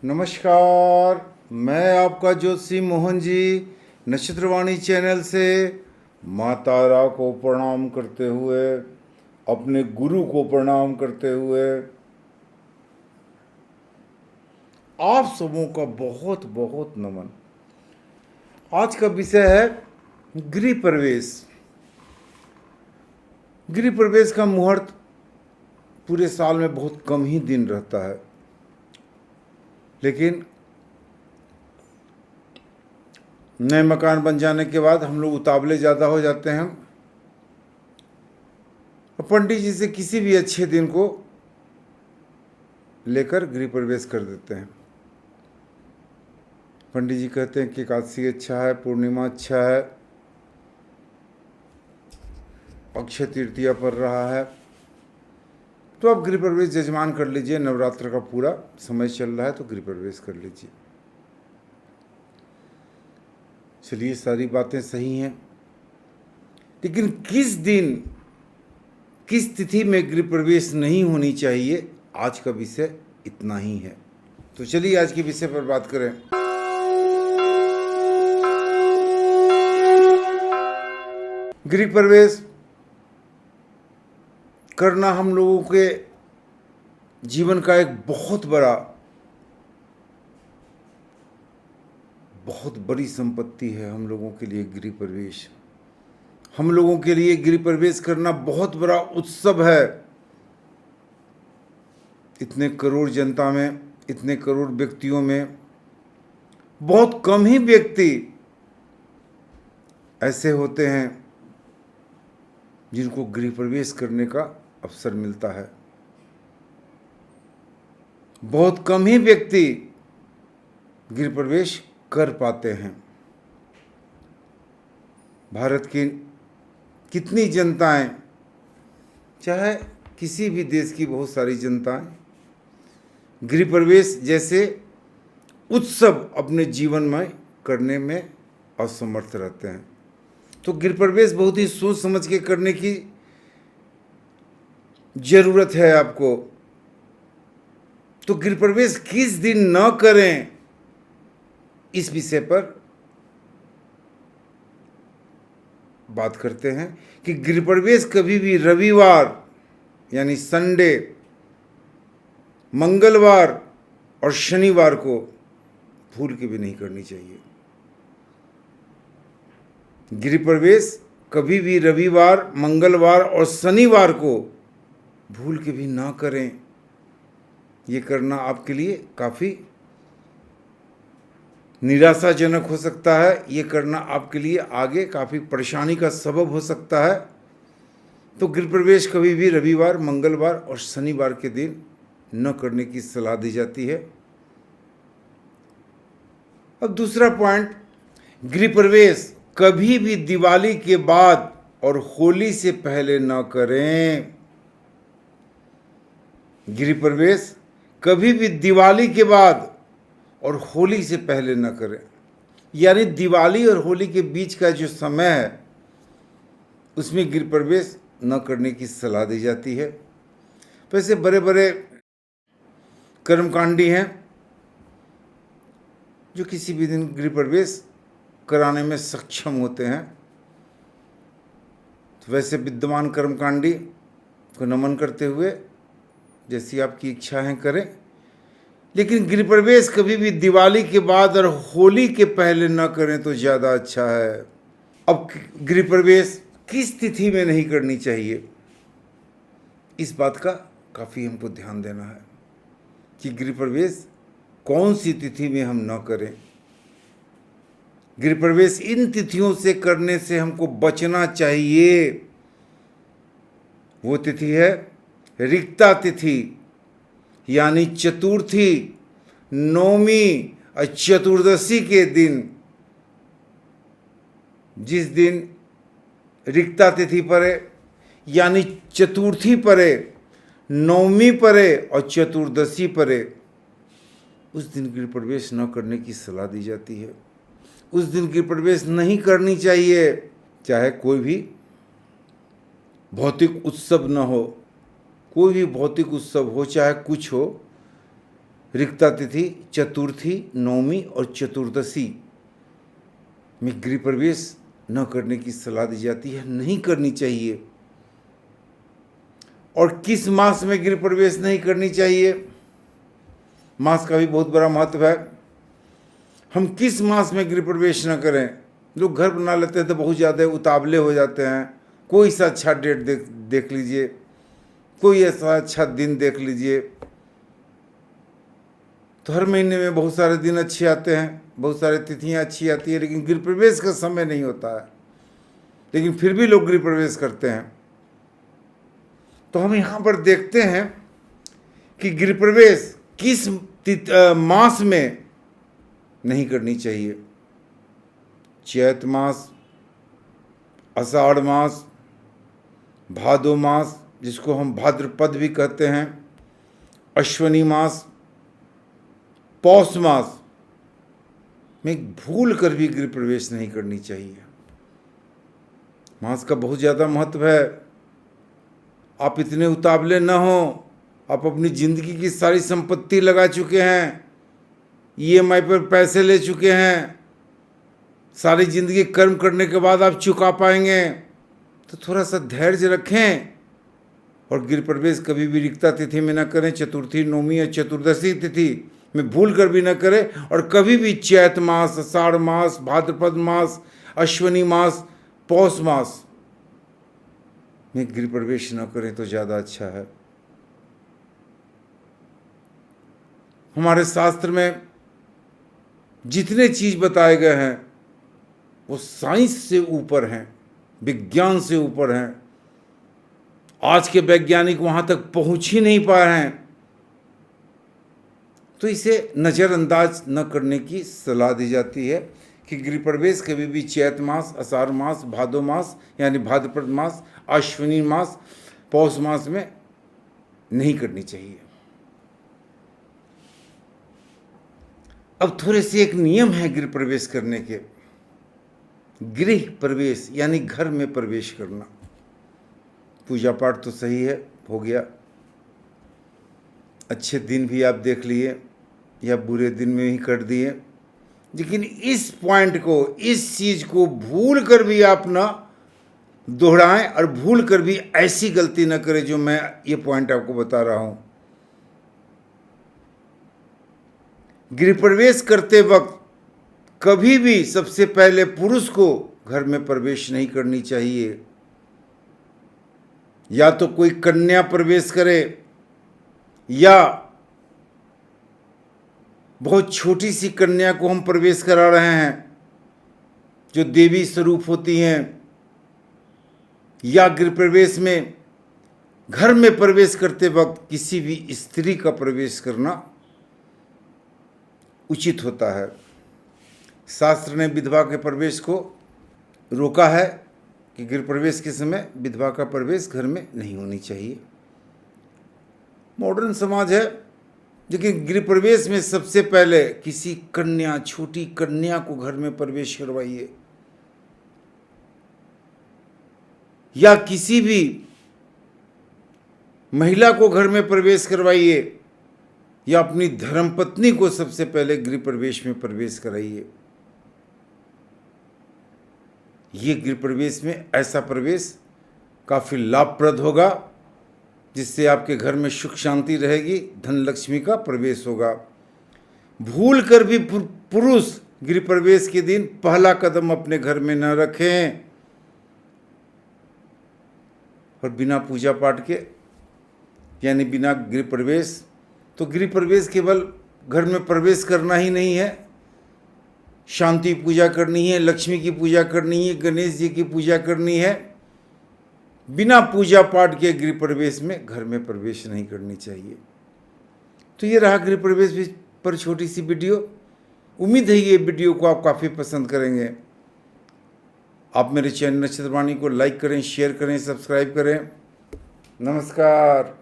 नमस्कार। मैं आपका ज्योतिषी मोहन जी नक्षत्रवाणी चैनल से माँ तारा को प्रणाम करते हुए, अपने गुरु को प्रणाम करते हुए आप सबों का बहुत बहुत नमन। आज का विषय है गृह प्रवेश। गृह प्रवेश का मुहूर्त पूरे साल में बहुत कम ही दिन रहता है, लेकिन नए मकान बन जाने के बाद हम लोग उतावले ज़्यादा हो जाते हैं और पंडित जी से किसी भी अच्छे दिन को लेकर गृह प्रवेश कर देते हैं। पंडित जी कहते हैं कि एकादशी अच्छा है, पूर्णिमा अच्छा है, अक्षय तृतीया पड़ रहा है, तो आप गृह प्रवेश जजमान कर लीजिए। नवरात्र का पूरा समय चल रहा है तो गृह प्रवेश कर लीजिए। चलिए, सारी बातें सही हैं, लेकिन किस दिन किस तिथि में गृह प्रवेश नहीं होनी चाहिए, आज का विषय इतना ही है। तो चलिए आज के विषय पर बात करें। गृह प्रवेश करना हम लोगों के जीवन का एक बहुत बड़ी संपत्ति है। हम लोगों के लिए गृह प्रवेश, हम लोगों के लिए गृह प्रवेश करना बहुत बड़ा उत्सव है। इतने करोड़ जनता में, इतने करोड़ व्यक्तियों में बहुत कम ही व्यक्ति ऐसे होते हैं जिनको गृह प्रवेश करने का अवसर मिलता है। बहुत कम ही व्यक्ति गृह प्रवेश कर पाते हैं। भारत की कितनी जनताएं, चाहे किसी भी देश की बहुत सारी जनताएं, गृह प्रवेश जैसे उत्सव अपने जीवन में करने में असमर्थ रहते हैं। तो गृह प्रवेश बहुत ही सोच समझ के करने की जरूरत है आपको। तो गृह प्रवेश किस दिन न करें, इस विषय पर बात करते हैं कि गृह प्रवेश कभी भी रविवार यानी संडे, मंगलवार और शनिवार को भूल के भी नहीं करनी चाहिए। गृह प्रवेश कभी भी रविवार, मंगलवार और शनिवार को भूल के भी ना करें। ये करना आपके लिए काफ़ी निराशाजनक हो सकता है। ये करना आपके लिए आगे काफ़ी परेशानी का सबब हो सकता है। तो गृह प्रवेश कभी भी रविवार, मंगलवार और शनिवार के दिन न करने की सलाह दी जाती है। अब दूसरा पॉइंट, गृह प्रवेश कभी भी दिवाली के बाद और होली से पहले न करें। गृह प्रवेश कभी भी दिवाली के बाद और होली से पहले न करें। यानी दिवाली और होली के बीच का जो समय है उसमें गृह प्रवेश न करने की सलाह दी जाती है। वैसे बड़े बड़े कर्मकांडी हैं जो किसी भी दिन गृह प्रवेश कराने में सक्षम होते हैं। तो वैसे विद्यमान कर्मकांडी को नमन करते हुए जैसी आपकी इच्छा है करें, लेकिन गृह प्रवेश कभी भी दिवाली के बाद और होली के पहले न करें तो ज़्यादा अच्छा है। अब गृह प्रवेश किस तिथि में नहीं करनी चाहिए, इस बात का काफ़ी हमको ध्यान देना है कि गृह प्रवेश कौन सी तिथि में हम न करें। गृह प्रवेश इन तिथियों से करने से हमको बचना चाहिए। वो तिथि है रिक्ता तिथि, यानी चतुर्थी, नौमी और चतुर्दशी के दिन। जिस दिन रिक्ता तिथि पड़े यानी चतुर्थी पड़े, नौमी पड़े और चतुर्दशी पड़े, उस दिन गृह प्रवेश न करने की सलाह दी जाती है। उस दिन गृह प्रवेश नहीं करनी चाहिए। चाहे कोई भी भौतिक उत्सव न हो, कोई भी भौतिक उत्सव हो, चाहे कुछ हो, रिक्ता तिथि चतुर्थी, नवमी और चतुर्दशी में गृह प्रवेश न करने की सलाह दी जाती है, नहीं करनी चाहिए। और किस मास में गृह प्रवेश नहीं करनी चाहिए, मास का भी बहुत बड़ा महत्व है। हम किस मास में गृह प्रवेश न करें। लोग घर बना लेते हैं तो बहुत ज़्यादा उतावले हो जाते हैं। कोई सा अच्छा डेट देख लीजिए, कोई ऐसा अच्छा दिन देख लीजिए। तो हर महीने में बहुत सारे दिन अच्छे आते हैं, बहुत सारी तिथियां अच्छी आती है, लेकिन गृह प्रवेश का समय नहीं होता है, लेकिन फिर भी लोग गृह प्रवेश करते हैं। तो हम यहाँ पर देखते हैं कि गृह प्रवेश किस मास में नहीं करनी चाहिए। चैत मास, आषाढ़ मास, भादो मास जिसको हम भाद्रपद भी कहते हैं, अश्विनी मास, पौष मास में भूल कर भी गृह प्रवेश नहीं करनी चाहिए। मास का बहुत ज़्यादा महत्व है। आप इतने उतावले न हो। आप अपनी ज़िंदगी की सारी संपत्ति लगा चुके हैं, ईएमआई पर पैसे ले चुके हैं, सारी ज़िंदगी कर्म करने के बाद आप चुका पाएंगे। तो थोड़ा सा धैर्य रखें और गृह प्रवेश कभी भी रिक्ता तिथि में न करें। चतुर्थी, नवमी या चतुर्दशी तिथि में भूल कर भी न करें। और कभी भी चैत मास, आषाढ़ मास, भाद्रपद मास, अश्विनी मास, पौष मास में गृह प्रवेश न करें तो ज़्यादा अच्छा है। हमारे शास्त्र में जितने चीज़ बताए गए हैं वो साइंस से ऊपर हैं, विज्ञान से ऊपर हैं। आज के वैज्ञानिक वहाँ तक पहुँच ही नहीं पा रहे हैं, तो इसे नज़रअंदाज न करने की सलाह दी जाती है कि गृह प्रवेश कभी भी चैत मास, आषाढ़ मास, भादो मास यानी भाद्रपद मास, अश्विनी मास, पौष मास में नहीं करनी चाहिए। अब थोड़े से एक नियम है गृह प्रवेश करने के। गृह प्रवेश यानी घर में प्रवेश करना। पूजा पाठ तो सही है, हो गया, अच्छे दिन भी आप देख लिए या बुरे दिन में ही कर दिए, लेकिन इस पॉइंट को, इस चीज़ को भूल कर भी आप ना दोहराएं और भूल कर भी ऐसी गलती न करें जो मैं ये पॉइंट आपको बता रहा हूं। गृह प्रवेश करते वक्त कभी भी सबसे पहले पुरुष को घर में प्रवेश नहीं करनी चाहिए। या तो कोई कन्या प्रवेश करे या बहुत छोटी सी कन्या को हम प्रवेश करा रहे हैं जो देवी स्वरूप होती हैं, या गृह प्रवेश में घर में प्रवेश करते वक्त किसी भी स्त्री का प्रवेश करना उचित होता है। शास्त्र ने विधवा के प्रवेश को रोका है कि गृह प्रवेश के समय विधवा का प्रवेश घर में नहीं होनी चाहिए। मॉडर्न समाज है, लेकिन गृह प्रवेश में सबसे पहले किसी कन्या, छोटी कन्या को घर में प्रवेश करवाइए, या किसी भी महिला को घर में प्रवेश करवाइए, या अपनी धर्मपत्नी को सबसे पहले गृह प्रवेश में प्रवेश कराइए। ये गृह प्रवेश में ऐसा प्रवेश काफ़ी लाभप्रद होगा, जिससे आपके घर में सुख शांति रहेगी, धन लक्ष्मी का प्रवेश होगा। भूल कर भी पुरुष गृह प्रवेश के दिन पहला कदम अपने घर में न रखें और बिना पूजा पाठ के, यानी बिना गृह प्रवेश। तो गृह प्रवेश केवल घर में प्रवेश करना ही नहीं है, शांति पूजा करनी है, लक्ष्मी की पूजा करनी है, गणेश जी की पूजा करनी है। बिना पूजा पाठ के गृह प्रवेश में घर में प्रवेश नहीं करनी चाहिए। तो ये रहा गृह प्रवेश पर छोटी सी वीडियो। उम्मीद है ये वीडियो को आप काफ़ी पसंद करेंगे। आप मेरे चैनल नक्षत्रवाणी को लाइक करें, शेयर करें, सब्सक्राइब करें। नमस्कार।